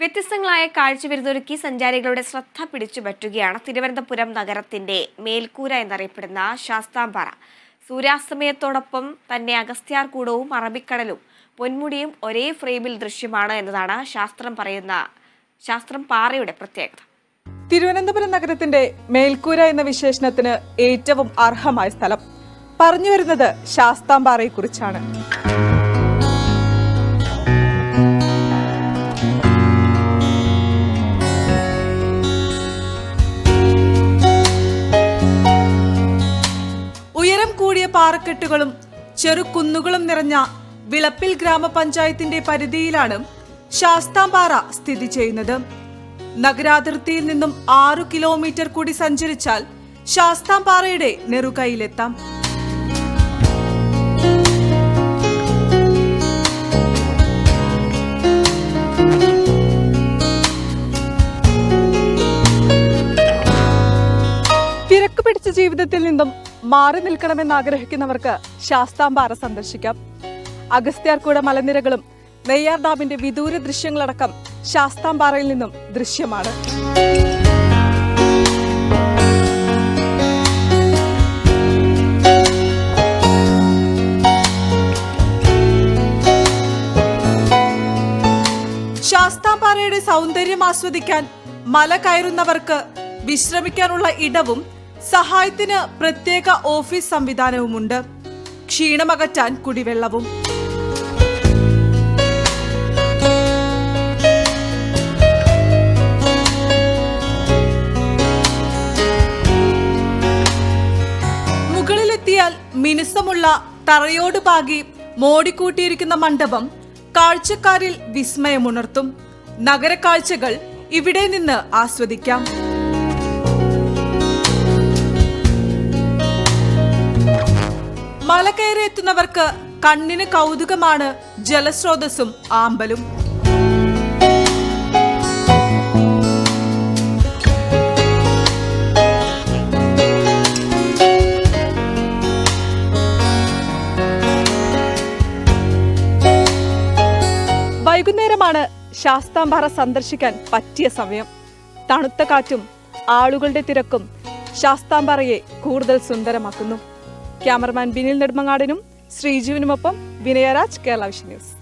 വ്യത്യസ്തങ്ങളായ കാഴ്ചവിരുന്നൊരുക്കി സഞ്ചാരികളുടെ ശ്രദ്ധ പിടിച്ചുപറ്റുകയാണ് തിരുവനന്തപുരം നഗരത്തിന്റെ മേൽക്കൂര എന്നറിയപ്പെടുന്ന ശാസ്താംപാറ. സൂര്യാസ്തമയത്തോടൊപ്പം തന്നെ അഗസ്ത്യാർകൂടവും അറബിക്കടലും പൊന്മുടിയും ഒരേ ഫ്രെയിമിൽ ദൃശ്യമാണ് എന്നതാണ് ശാസ്ത്രം പാറയുടെ പ്രത്യേകത. തിരുവനന്തപുരം നഗരത്തിന്റെ മേൽക്കൂര എന്ന വിശേഷണത്തിന് ഏറ്റവും അർഹമായ സ്ഥലം പറഞ്ഞു വരുന്നത് ശാസ്താംപാറയെ കുറിച്ചാണ്. ഉയരം കൂടിയ പാറക്കെട്ടുകളും ചെറുകുന്നുകളും നിറഞ്ഞ വിളപ്പിൽ ഗ്രാമപഞ്ചായത്തിന്റെ പരിധിയിലാണ് ശാസ്താംപാറ സ്ഥിതി ചെയ്യുന്നത്. നഗരാതിർത്തിയിൽ നിന്നും 6 കിലോമീറ്റർ കൂടി സഞ്ചരിച്ചാൽ ശാസ്താംപാറയുടെ നെറുകയിലെത്താം. തിരക്ക് പിടിച്ച ജീവിതത്തിൽ നിന്നും മാറി നിൽക്കണമെന്ന് ആഗ്രഹിക്കുന്നവർക്ക് ശാസ്താംപാറ സന്ദർശിക്കാം. അഗസ്ത്യാർകൂട മലനിരകളും നെയ്യാർ ഡാമിന്റെ വിദൂര ദൃശ്യങ്ങളടക്കം ശാസ്താംപാറയിൽ നിന്നും ദൃശ്യമാണ്. ശാസ്താംപാറയുടെ സൗന്ദര്യം ആസ്വദിക്കാൻ മല കയറുന്നവർക്ക് വിശ്രമിക്കാനുള്ള ഇടവും സഹായത്തിന് പ്രത്യേക ഓഫീസ് സംവിധാനവുമുണ്ട്. ക്ഷീണമകറ്റാൻ കുടിവെള്ളവും. മുകളിലെത്തിയാൽ മിനുസമുള്ള തറയോട് പാകി മോടിക്കൂട്ടിയിരിക്കുന്ന മണ്ഡപം കാഴ്ചക്കാരിൽ വിസ്മയമുണർത്തും. നഗരക്കാഴ്ചകൾ ഇവിടെ നിന്ന് ആസ്വദിക്കാം. മല കയറി എത്തുന്നവർക്ക് കണ്ണിന് കൗതുകമാണ് ജലസ്രോതസ്സും ആമ്പലും. വൈകുന്നേരമാണ് ശാസ്താംപാറ സന്ദർശിക്കാൻ പറ്റിയ സമയം. തണുത്ത കാറ്റും ആളുകളുടെ തിരക്കും ശാസ്താംപാറയെ കൂടുതൽ സുന്ദരമാക്കുന്നു. ക്യാമറമാൻ ബിനിൽ നെടുമങ്ങാടിനും ശ്രീജീവനുമൊപ്പം വിനയരാജ്, കേരള വിഷൻ ന്യൂസ്.